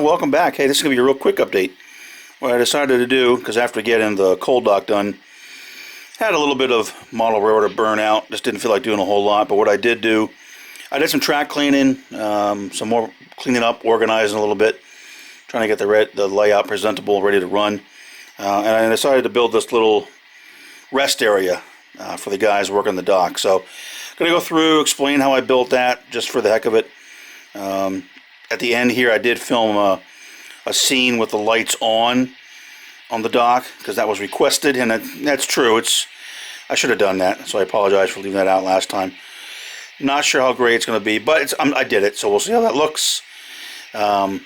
welcome back. Hey, this is going to be a real quick update. What I decided to do, because after getting the cold dock done, had a little bit of model railroad burnout. Just didn't feel like doing a whole lot. But what I did do, I did some track cleaning, some more cleaning up, organizing a little bit, trying to get the layout presentable, ready to run. And I decided to build this little rest area for the guys working the dock. So I'm going to go through, explain how I built that, just for the heck of it. At the end here, I did film a scene with the lights on the dock, because that was requested, and that's true. I should have done that, so I apologize for leaving that out last time. Not sure how great it's going to be, but I did it, so we'll see how that looks. And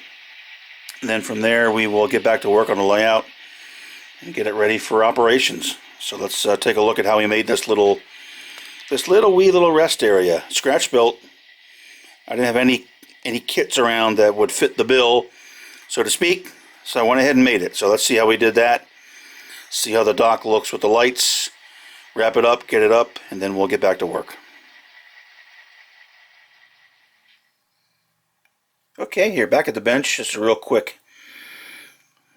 then from there, we will get back to work on the layout and get it ready for operations. So let's take a look at how we made this wee little rest area. Scratch built. I didn't have any kits around that would fit the bill, so to speak, so I went ahead and made it. So let's see how we did that, see how the dock looks with the lights, wrap it up, get it up, and then we'll get back to work. Okay, here back at the bench, just a real quick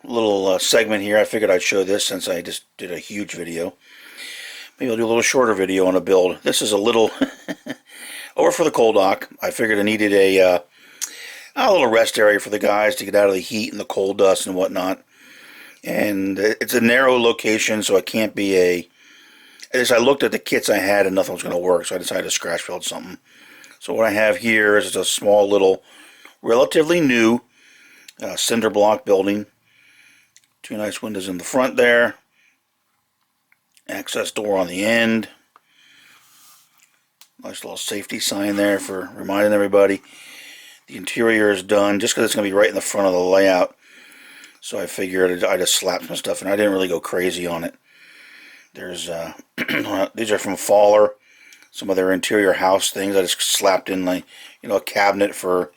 little segment here. I figured I'd show this since I just did a huge video. Maybe I'll do a little shorter video on a build. This is a little over for the cold dock. I figured I needed a little rest area for the guys to get out of the heat and the coal dust and whatnot. And it's a narrow location, so it can't be as I looked at the kits I had and nothing was going to work, so I decided to scratch build something. So what I have here is a small little, relatively new cinder block building. Two nice windows in the front there. Access door on the end. Nice little safety sign there for reminding everybody. The interior is done, just because it's going to be right in the front of the layout. So I figured I just slapped some stuff, and I didn't really go crazy on it. There's these are from Faller, some of their interior house things. I just slapped in, like, a cabinet for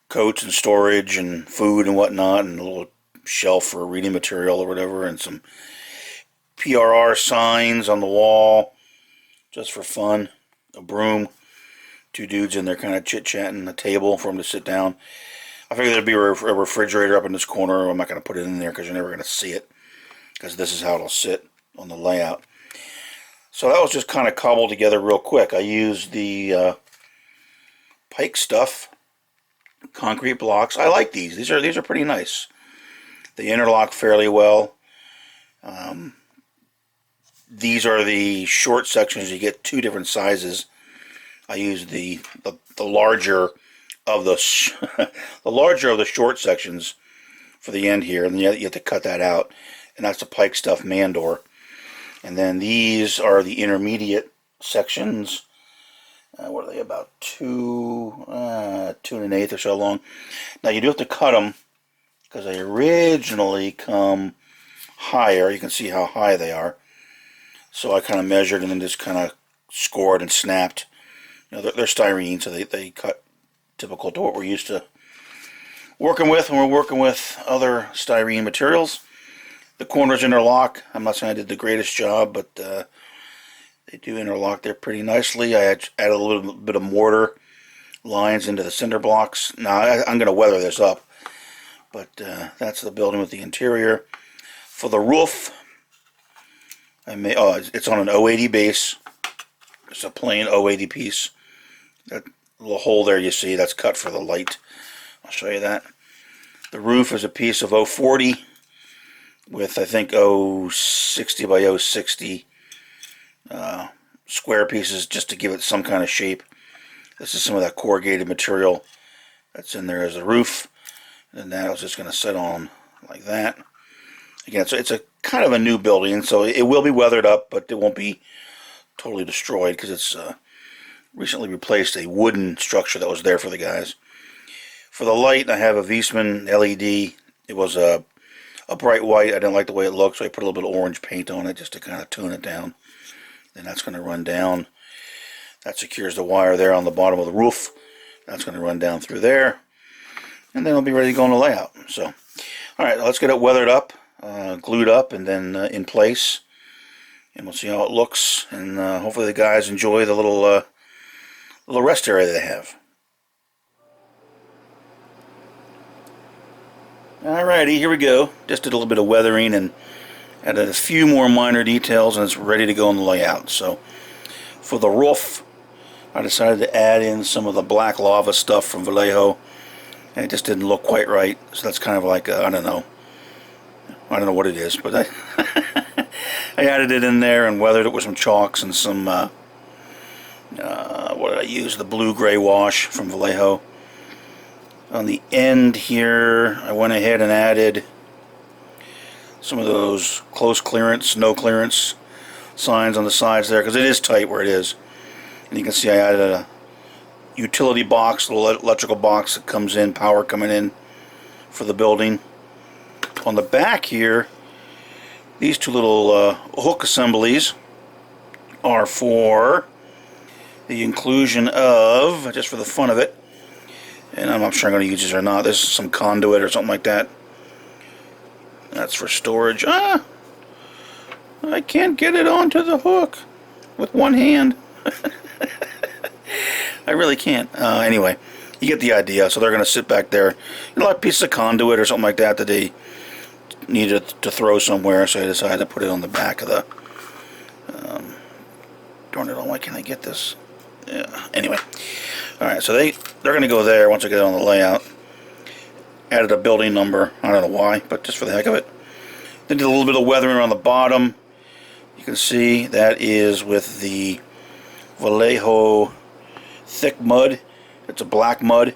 coats and storage and food and whatnot, and a little shelf for reading material or whatever, and some PRR signs on the wall just for fun. A broom. Two dudes in there kind of chit-chatting, a table for them to sit down. I figured there'd be a refrigerator up in this corner. I'm not going to put it in there because you're never going to see it, because this is how it'll sit on the layout. So that was just kind of cobbled together real quick. I used the Pike stuff, concrete blocks. I like these. These are pretty nice. They interlock fairly well. These are the short sections. You get two different sizes. I use the larger of the the larger of the short sections for the end here, and then you have to cut that out, and that's the Pike stuff man door. And then these are the intermediate sections. What are they, about 2 1/8 or so long? Now you do have to cut them, because they originally come higher. You can see how high they are. So I kind of measured and then just kind of scored and snapped. They're styrene, so they cut typical to what we're used to working with when we're working with other styrene materials. The corners interlock. I'm not saying I did the greatest job, but they do interlock there pretty nicely. I added a little bit of mortar lines into the cinder blocks. Now I'm going to weather this up, but that's the building with the interior. For the roof, it's on an 080 base. It's a plain 080 piece. That little hole there you see, that's cut for the light. I'll show you that. The roof is a piece of 040 with, I think, 060 by 060 square pieces, just to give it some kind of shape. This is some of that corrugated material that's in there as a roof. And that I was just going to set on like that. Again, so it's a kind of a new building, so it will be weathered up, but it won't be totally destroyed, because it's recently replaced a wooden structure that was there for the guys. For the light, I have a Viessmann LED. It was a bright white. I didn't like the way it looked, so I put a little bit of orange paint on it just to kind of tone it down. Then that's going to run down. That secures the wire there on the bottom of the roof. That's going to run down through there, and then it'll be ready to go on the layout. So, all right, let's get it weathered up, glued up, and then in place, and we'll see how it looks. And hopefully the guys enjoy the little rest area they have. Alrighty, here we go. Just did a little bit of weathering and added a few more minor details, and it's ready to go on the layout. So for the roof, I decided to add in some of the black lava stuff from Vallejo, and it just didn't look quite right. So that's kind of like I don't know what it is, but I added it in there and weathered it with some chalks and some what did I use? The blue gray wash from Vallejo. On the end here, I went ahead and added some of those close clearance, no clearance signs on the sides there, because it is tight where it is. And you can see I added a utility box, a little electrical box that comes in, power coming in for the building. On the back here, these two little hook assemblies are for the inclusion of, just for the fun of it, and I'm not sure I'm going to use this or not. This is some conduit or something like that. That's for storage. I can't get it onto the hook with one hand. I really can't. Anyway, you get the idea. So they're going to sit back there. Like a piece of conduit or something like that that they needed to throw somewhere. So I decided to put it on the back of the... darn it, why can't I get this? Yeah. Anyway. Alright, so they're going to go there once I get it on the layout. Added a building number. I don't know why, but just for the heck of it. Then did a little bit of weathering on the bottom. You can see that is with the Vallejo thick mud. It's a black mud.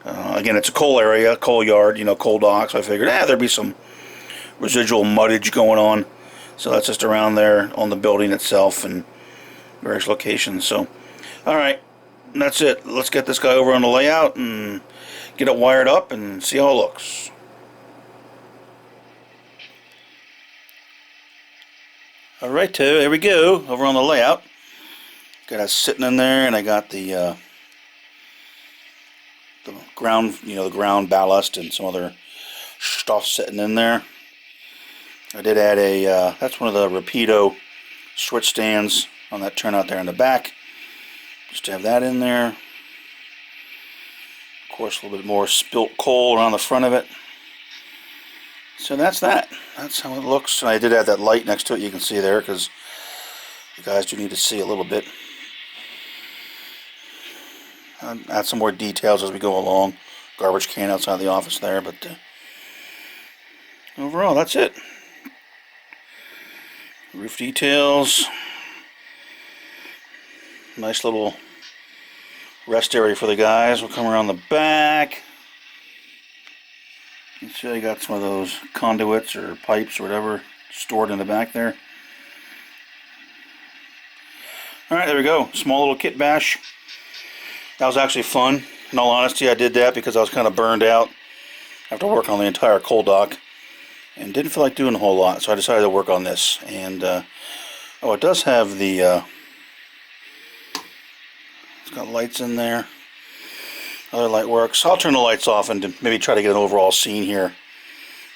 Again, it's a coal area, coal yard, coal dock. So I figured, there'd be some residual muddage going on. So that's just around there on the building itself and various locations. So, alright, that's it. Let's get this guy over on the layout and get it wired up and see how it looks. Alright, here we go, over on the layout. Got us sitting in there, and I got the ground, the ground ballast and some other stuff sitting in there. I did add that's one of the Rapido switch stands on that turnout there in the back. Just to have that in there. Of course, a little bit more spilt coal around the front of it. So that's that. That's how it looks. And I did add that light next to it, you can see there, because you guys do need to see a little bit. I'll add some more details as we go along. Garbage can outside the office there, but overall, that's it. Roof details. Nice little rest area for the guys. We'll come around the back. You see I got some of those conduits or pipes or whatever stored in the back there. Alright, there we go. Small little kit bash. That was actually fun. In all honesty, I did that because I was kind of burned out after working on the entire coal dock and didn't feel like doing a whole lot, so I decided to work on this. And it does have the it's got lights in there. Other light works. I'll turn the lights off and maybe try to get an overall scene here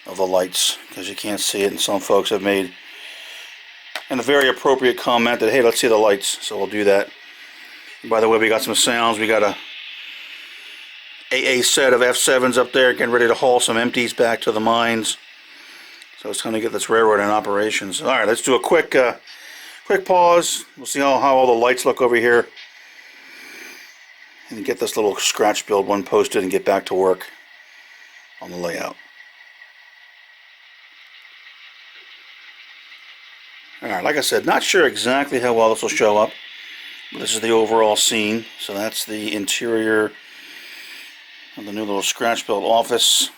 of the lights, because you can't see it, and some folks have made a very appropriate comment that, hey, let's see the lights, so we'll do that. And by the way, we got some sounds. We got a AA set of F7s up there getting ready to haul some empties back to the mines. So it's time to get this railroad in operation. So, alright, let's do a quick pause. We'll see how all the lights look over here. And get this little scratch build one posted and get back to work on the layout. Alright, like I said, not sure exactly how well this will show up. But this is the overall scene. So that's the interior of the new little scratch build office.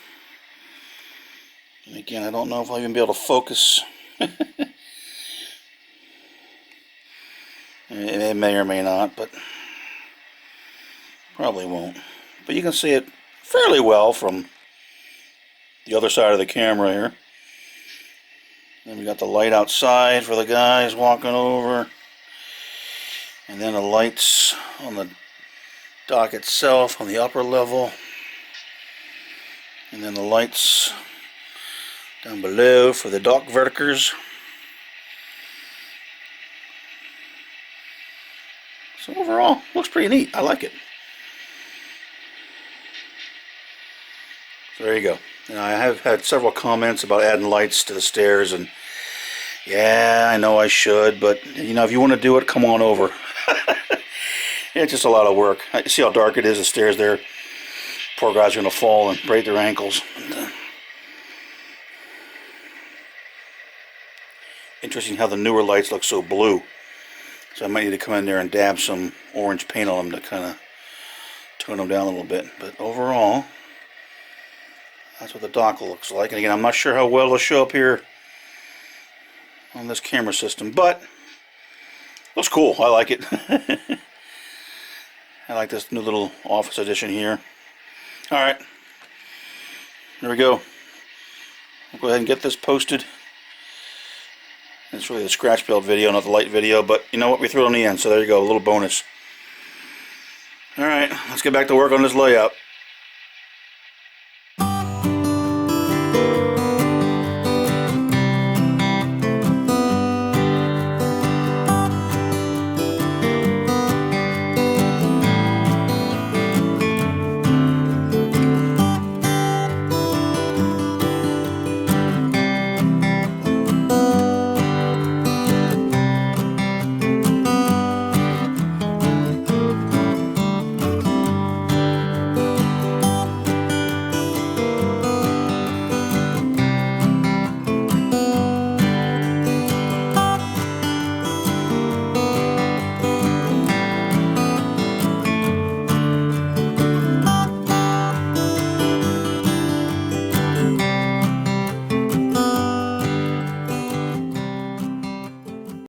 And again, I don't know if I'll even be able to focus. It may or may not, but probably won't. But you can see it fairly well from the other side of the camera here. Then we got the light outside for the guys walking over. And then the lights on the dock itself on the upper level. And then the lights down below for the dock verticers. So overall, looks pretty neat. I like it. So there you go. I have had several comments about adding lights to the stairs, and yeah, I know I should, but if you want to do it, come on over. It's just a lot of work. See how dark it is, the stairs there. Poor guys are going to fall and break their ankles. Interesting how the newer lights look so blue. So I might need to come in there and dab some orange paint on them to kind of tone them down a little bit. But overall, that's what the dock looks like. And again, I'm not sure how well it'll show up here on this camera system, but looks cool. I like it. I like this new little office edition here. Alright, there we go. I'll go ahead and get this posted. It's really the scratch build video, not the light video, but you know what? We threw it on the end, so there you go, a little bonus. Alright, let's get back to work on this layout.